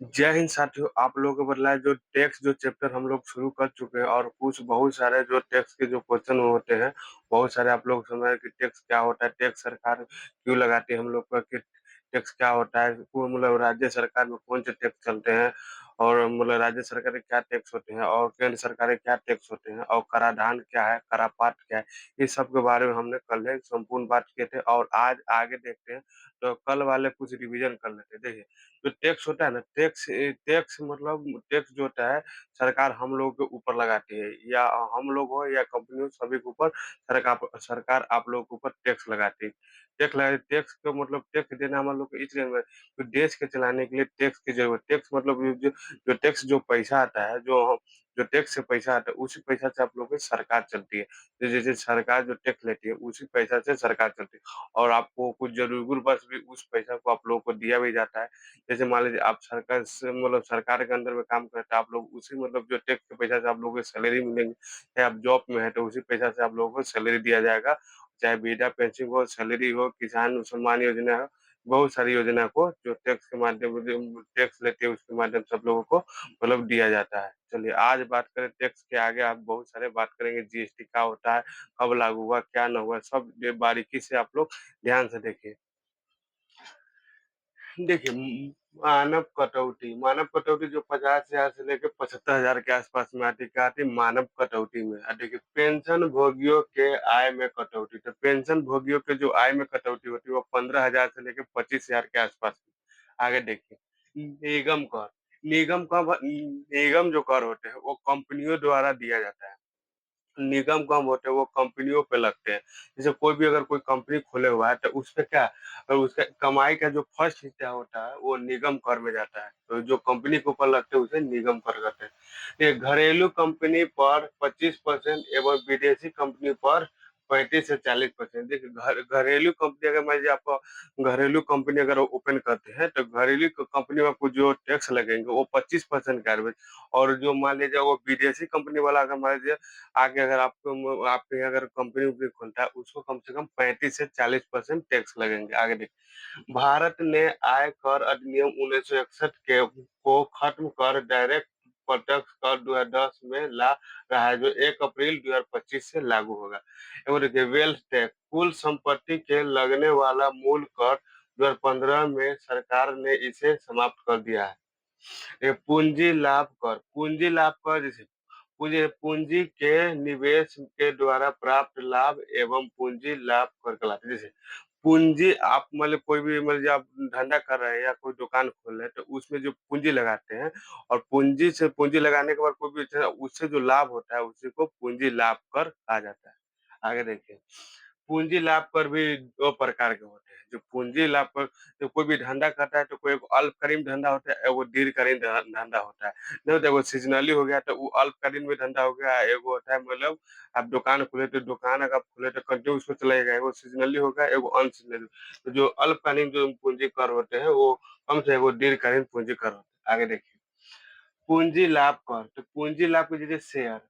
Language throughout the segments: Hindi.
जय हिंद साथियों, आप लोगों को बदला है जो टैक्स जो चैप्टर हम लोग शुरू कर चुके हैं और कुछ बहुत सारे जो टैक्स के जो क्वेश्चन होते हैं, बहुत सारे आप लोग समझ रहे हैं कि टैक्स क्या होता है, टैक्स सरकार क्यों लगाती है हम लोग पर, कि टैक्स क्या होता है, वो मतलब राज्य सरकार में कौन से टैक्स चलते हैं और मतलब राज्य सरकार के क्या टैक्स होते हैं और केंद्र सरकार के क्या टैक्स होते हैं और कराधान क्या है, करापात क्या है, इस सब के बारे में हमने कल एक संपूर्ण बात किए थे और आज आगे देखते हैं। तो कल वाले कुछ रिवीजन कर लेते हैं। देखिए, जो टैक्स होता है ना, टैक्स मतलब टैक्स जो होता है, सरकार हम लोगों के ऊपर लगाती है, या हम लोग हो या कंपनी हो, सभी के ऊपर सरकार सरकार आप लोगों के ऊपर टैक्स लगाती है। टैक्स का मतलब टैक्स देना हम लोग को इसलिए तो देश के चलाने के लिए टैक्स की जरूरत। टैक्स मतलब ये जो टैक्स जो पैसा आता है, जो टैक्स से पैसा आता है, उसी पैसा से आप लोगों की सरकार चलती है। तो जैसे सरकार जो टैक्स लेती है, उसी पैसा से सरकार चलती है और आपको कुछ ज़रूर बस भी उस पैसा को आप लोगों को दिया भी जाता है। जैसे मान लीजिए आप सरकार से मतलब सरकार के अंदर में काम करते हैं, आप लोग उसी मतलब जो टैक्स के पैसा से आप लोगों को सैलरी मिलेंगी, चाहे आप जॉब में हैं तो उसी पैसा से आप लोगों को सैलरी दिया जाएगा। चाहे वृद्धा पेंशन हो, सैलरी हो, किसान सम्मान योजना हो, बहुत सारी योजना को जो टैक्स के माध्यम से जो टैक्स लेते हैं उसके माध्यम से सब लोगों को मतलब दिया जाता है। चलिए आज बात करें टैक्स के, आगे आप बहुत सारे बात करेंगे, जीएसटी क्या होता है, कब लागू हुआ, क्या ना हुआ, सब ये बारीकी से आप लोग ध्यान से देखिए। देखिए, मानव कटौती जो 50,000 से लेके 75,000 के आसपास में आती है, क्या आती है? मानव कटौती में। देखिए, पेंशन भोगियों के आय में कटौती, तो पेंशन भोगियों के जो आय में कटौती होती है वो 15,000 से लेके 25,000 के आसपास में। आगे देखिए, निगम कर। निगम जो कर होते हैं वो कंपनियों द्वारा दिया जाता है। निगम कम होते हैं वो कंपनियों पे लगते हैं। जैसे कोई भी अगर कोई कंपनी खोले हुआ है तो उसपे क्या, और उसका कमाई का जो फर्स्ट हिस्सा होता है वो निगम कर में जाता है। तो जो कंपनी के ऊपर लगते हैं उसे निगम कर कहते हैं। ये घरेलू कंपनी पर 25% एवं विदेशी कंपनी पर 35 से 40%। देखिए, घरेलू कंपनी अगर मान लीजिए आप घरेलू कंपनी अगर ओपन करते हैं तो घरेलू कंपनी में आपको जो टैक्स लगेंगे वो 25% का। और जो मान लीजिए वो विदेशी कंपनी वाला अगर मान लीजिए आगे अगर आपको आपके यहाँ अगर कंपनी वंपनी खोलता है उसको कम से कम 35 से 40% टैक्स लगेंगे। आगे देखिए, भारत ने आयकर अधिनियम 1961 के को खत्म कर डायरेक्ट प्रत्यक्ष कर 2010 में ला रहा है, जो 1 अप्रैल 2025 से लागू होगा। एवं देखिए, वेल्थ टैक्स कुल संपत्ति के लगने वाला मूल कर 2015 में सरकार ने इसे समाप्त कर दिया है। ये पूंजी लाभ कर जैसे पूंजी पूंजी के निवेश के द्वारा प्राप्त लाभ एवं पूंजी लाभ कर कहलाते हैं। जैसे पूंजी आप मतलब कोई भी मतलब आप धंधा कर रहे हैं या कोई दुकान खोल रहे हैं तो उसमें जो पूंजी लगाते हैं और पूंजी लगाने के बाद कोई भी उससे जो लाभ होता है उसी को पूंजी लाभ कर कहा जाता है। आगे देखिए, पूंजी लाभ कर भी 2 प्रकार के होते हैं। जो पूंजी लाभ पर जो कोई भी धंधा करता है तो कोई एक अल्पकालीन धंधा होता है, एगो दीर्घकालीन धंधा होता है। नहीं तो एगो सीज़नली हो गया तो वो अल्पकालीन में धंधा हो गया, एगो होता है मतलब आप दुकान खोले तो दुकान अगर आप खोले तो कंटिन्यू उसको चलाइएगा, एगो सीज़नली हो गया, एगो अनसीज़नली। तो जो अल्पकालीन जो पूंजी कर होते हैं वो कम से वो दीर्घकालीन पूंजी कर होते हैं। आगे देखिए, पूंजी लाभ कर, तो पूंजी लाभ की जैसे शेयर,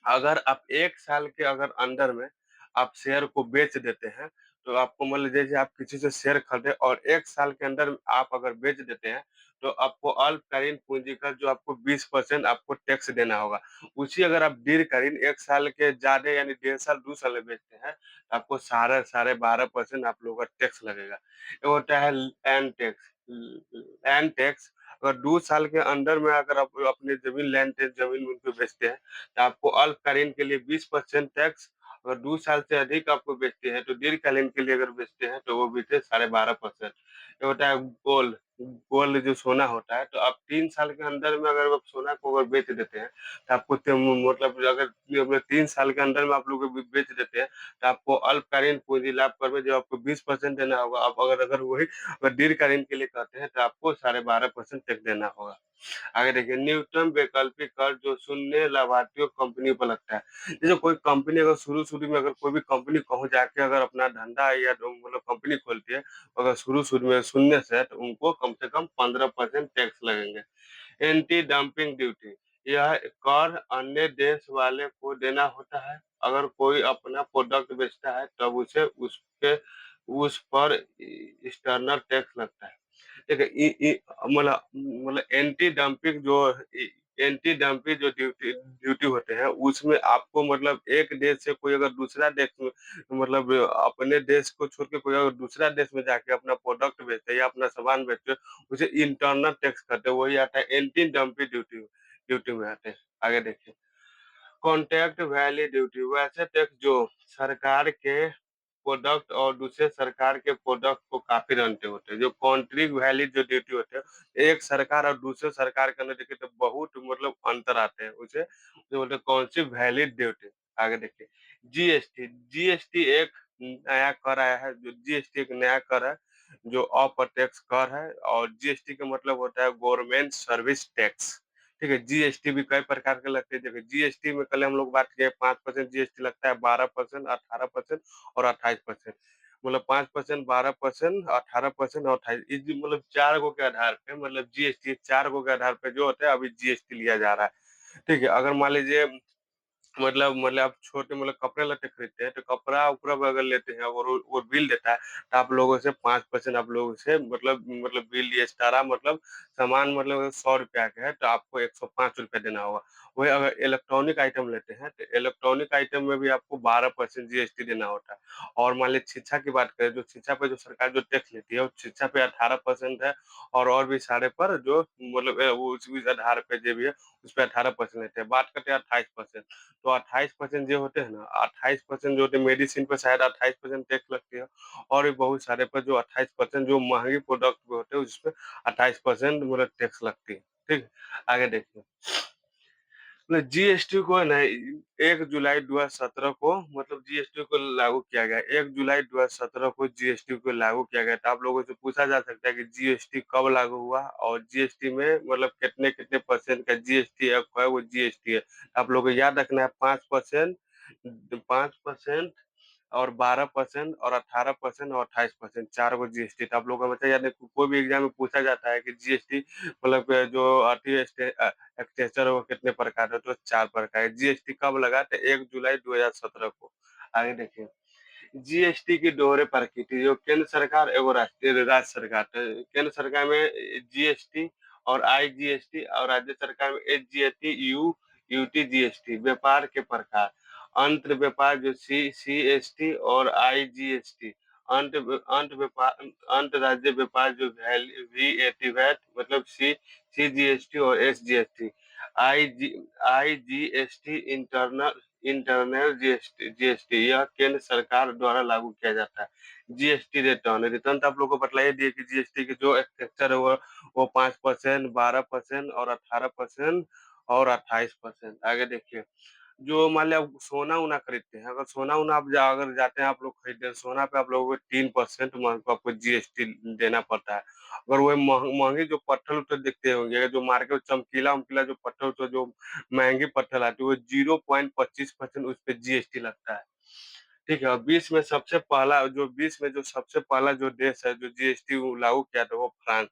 अगर आप 1 साल के अगर अंदर में आप शेयर को बेच देते हैं, तो आपको मतलब जैसे आप किसी से शेयर खरीदे और 1 साल के अंदर आप अगर बेच देते हैं, तो आपको अल्पकालीन पूँजी का जो आपको 20% आपको टैक्स देना होगा। उसी अगर आप दीर्घकालीन 1 साल के ज़्यादा यानी 1.5 साल, 2 साल में बेचते हैं, तो आपको साढ़े साढ़े 12% आप लोगों का टैक्स लगेगा। एक होता है लैंड टैक्स। लैंड टैक्स अगर 2 साल के अंदर में अगर आप अपनी लैंड टैक्स ज़मीन उनको बेचते हैं, तो आपको अल्पकालीन के लिए 20% टैक्स, अगर 2 साल से अधिक आपको बेचते हैं तो दीर्घकालीन के लिए अगर बेचते हैं तो वो बेचते 12.5%। ये होता है गोल्ड। गोल्ड जो सोना होता है, तो आप 3 साल के अंदर में अगर आप सोना को अगर बेच देते हैं, तो आपको मतलब अगर ये अपने 3 साल के अंदर में आप लोग बेच देते हैं, तो आपको अल्पकालीन पूंजी लाभ कर में जो आपको 20% देना होगा। आप अगर अगर वही अगर दीर्घकालीन के लिए करते हैं तो आपको 12.5% टैक्स देना होगा। आगे देखिए, न्यूनतम वैकल्पिक कर जो शून्य लाभार्थियों कंपनी पर लगता है। जैसे कोई कंपनी अगर शुरू-शुरू में अगर कोई भी कंपनी कहूँ जाके अगर अपना धंधा या तो मतलब कंपनी खोलती है, अगर शुरू-शुरू में शून्य से है तो उनको कम से कम 15% टैक्स लगेंगे। एंटी डंपिंग ड्यूटी, यह कर अन्य देश वाले को देना होता है। अगर कोई अपना प्रोडक्ट बेचता है तब उसे उसके उस पर एक्सटर्नल टैक्स लगता है। देखिए मतलब एंटी डंपिंग जो ड्यूटी ड्यूटी होते हैं, उसमें आपको मतलब एक देश से कोई अगर दूसरा देश में मतलब अपने देश को छोड़ के कोई अगर दूसरा देश में जाके अपना प्रोडक्ट बेचते हैं या अपना सामान बेचते हैं, उसे इंटरनल टैक्स कहते हैं, वही आता है एंटी डंपिंग ड्यूटी ड्यूटी में आते हैं। आगे देखिए, कॉन्ट्रैक्ट वैल्यू ड्यूटी वैसे टैक्स जो सरकार के प्रोडक्ट और दूसरे सरकार के प्रोडक्ट को काफी रंटे होते हैं। जो कंट्री वैल्यू जो ड्यूटी होते हैं, एक सरकार और दूसरे सरकार के अंदर देखिए तो बहुत मतलब अंतर आते हैं। उसे जो बोलते हैं कौन सी वैलिड ड्यूटी। आगे देखिए, जीएसटी जीएसटी एक नया कर आया है। जो जीएसटी एक नया कर है जो अप्रत्यक्ष कर है, और जीएसटी का मतलब होता है गवर्नमेंट सर्विस टैक्स। ठीक है, जीएसटी भी कई प्रकार के लगते हैं। देखिए, जीएसटी में कल हम लोग बात किए 5% जीएसटी लगता है, 12%, 18% और 28%। मतलब 5%, 12%, 18% और 28, इस मतलब 4 गो के आधार पे, मतलब जीएसटी 4 गो के आधार पे जो होता है अभी जीएसटी लिया जा रहा है। ठीक है, अगर मान लीजिए मतलब आप छोटे मतलब कपड़े-लत्ते खरीदते हैं, तो कपड़ा-उपड़ा भी अगर लेते हैं और वो बिल देता है, तो आप लोगों से 5% आप लोगों से मतलब बिल एक्स्ट्रा मतलब सामान मतलब अगर ₹100 का है, तो आपको ₹105 देना होगा। वही अगर इलेक्ट्रॉनिक आइटम लेते हैं, तो इलेक्ट्रॉनिक आइटम में भी आपको 12% जीएसटी देना होता है। और मान लीजिए शिक्षा की बात करें, जो शिक्षा पे जो सरकार जो टैक्स लेती है, वो शिक्षा पे 18% है, और भी सारे पर जो मतलब वो उस आधार पे जो भी है, उस पे 18% लेते हैं। बात करते हैं 28%। तो 28% जो होते हैं ना, 28% जो होते हैं मेडिसिन पे शायद 28% टैक्स लगती है, और भी बहुत सारे पर जो 28% जो महँगे प्रोडक्ट पे होते हैं उसपे 28% मतलब टैक्स लगती है। ठीक है? आगे देखिए, मतलब जीएसटी को है ना 1 जुलाई 2017 को मतलब जीएसटी को लागू किया गया। 1 जुलाई 2017 को जीएसटी को लागू किया गया। तो आप लोगों से पूछा जा सकता है कि जीएसटी कब लागू हुआ और जीएसटी में मतलब कितने-कितने परसेंट का जीएसटी है वो जीएसटी है। आप लोगों को याद रखना है 5%, 5% और 12% और 18% और 28%, 4 गो जीएसटी। तो आप लोगों को हमेशा याद है, कोई भी एग्ज़ाम में पूछा जाता है कि जीएसटी मतलब जो एक्सटेंशन है वो कितने प्रकार का है, तो 4 प्रकार है। जीएसटी कब लगा? तो 1 जुलाई 2017 को। आगे देखिए, जीएसटी की दोहरे प्रकृति, जो केंद्र सरकार एवं राष्ट्रीय राज्य सरकार, केंद्र सरकार में जीएसटी और आईजीएसटी, और राज्य सरकार में एसजीएसटी, यूटी जीएसटी। व्यापार के प्रकार, अंतर व्यापार जो सीएसटी और आईजीएसटी। अंत व्यापार, अंत राज्य व्यापार जो वीएटी वैट मतलब सीजीएसटी और SGST. IG IGST internal internal GST GST यह केंद्र सरकार द्वारा लागू किया जाता है। जीएसटी रिटर्न रिटर्न तो आप लोगों को बतला ही दिया कि जीएसटी की जो स्ट्रक्चर है वो 5%, 12% और 18% और 28%। आगे देखिए, जो मान लिया आप सोना-वोना खरीदते हैं, अगर सोना-वोना अगर जाते हैं आप लोग खरीदने, सोना पे आप लोगों को 3% को आपको जीएसटी देना पड़ता है। अगर वही महँगे जो पत्थर-वत्थर दिखते होंगे, जो मार्केट में चमकीला-वमकीला जो पत्थर-वत्थर जो महँगी पत्थर आती है, वो 0.25% उस पे जीएसटी लगता है। ठीक है, और विश्व में जो सबसे पहला जो देश है, जो जीएसटी वो लागू किया था, वो फ्रांस।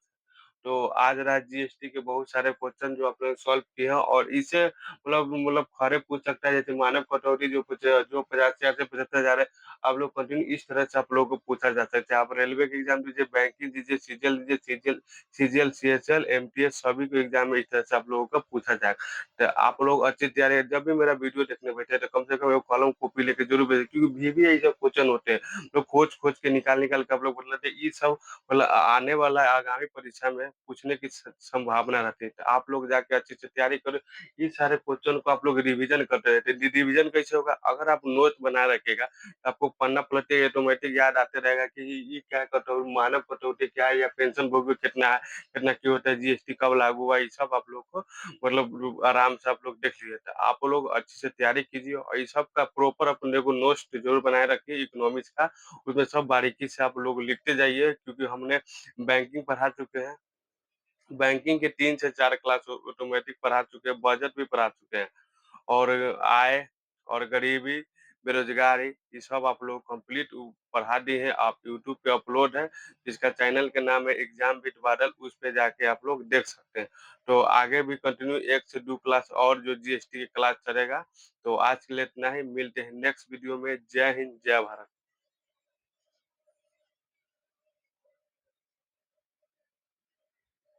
तो आज रात जीएसटी के बहुत सारे क्वेश्चन जो आपने सॉल्व किए हैं, और इसे मतलब खरे पूछ सकता है, जैसे मानव कटौती जो 50,000 से 75,000 है, आप लोग कंटिन्यू इस तरह से आप लोगों को पूछा जा सकता है। आप रेलवे के एग्जाम दीजिए, बैंकिंग दीजिए, सीजीएल दीजिए, सीजीएल, सीएचएल, एमटीएस सभी को एग्जाम में इस तरह से आप लोगों का पूछा जाएगा। तो आप लोग अच्छी तैयारी, जब भी मेरा वीडियो देखने बैठे तो कम से कम एक कलम कॉपी लेके जरूर भेजें, क्योंकि वीवीआई सब क्वेश्चन होते हैं, तो खोज-खोज के निकाल-निकाल के आप लोग बता लेते हैं। ये सब मतलब आने वाला आगामी परीक्षा में पूछने की संभावना रहती है। तो आप लोग जाके अच्छे से तैयारी करें। ये सारे क्वेश्चन को आप लोग रिवीजन करते रहते हैं। रिवीजन कैसे होगा? अगर आप नोट बना रखिएगा, तो आपको पन्ना पलटे ऑटोमेटिक याद आते रहेगा कि ये क्या कटौती, मानव कटौती क्या है, या पेंशन कितना है, कितना क्यों होता है, जीएसटी कब लागू हुआ, ये सब आप लोग को मतलब आराम से आप लोग देख लीजिए। तो आप लोग अच्छे से तैयारी कीजिए, और ये सब का प्रॉपर अपने को नोट्स जरूर बनाए रखिए इकोनॉमिक्स का। उसमें सब बारीकी से आप लोग लिखते जाइए, क्योंकि हमने बैंकिंग पढ़ा चुके हैं। बैंकिंग के 3 से 4 क्लास ऑटोमेटिक पढ़ा चुके हैं, बजट भी पढ़ा चुके हैं, और आय और गरीबी, बेरोज़गारी, ये सब आप लोग कंप्लीट पढ़ा दिए हैं। आप यूट्यूब पे अपलोड है, जिसका चैनल का नाम है एग्ज़ाम विथ बादल, उस पे जाके आप लोग देख सकते हैं। तो आगे भी कंटिन्यू 1 से 2 क्लास और जो जीएसटी की क्लास चलेगा। तो आज के लिए इतना ही, मिलते हैं नेक्स्ट वीडियो में। जय हिंद, जय भारत।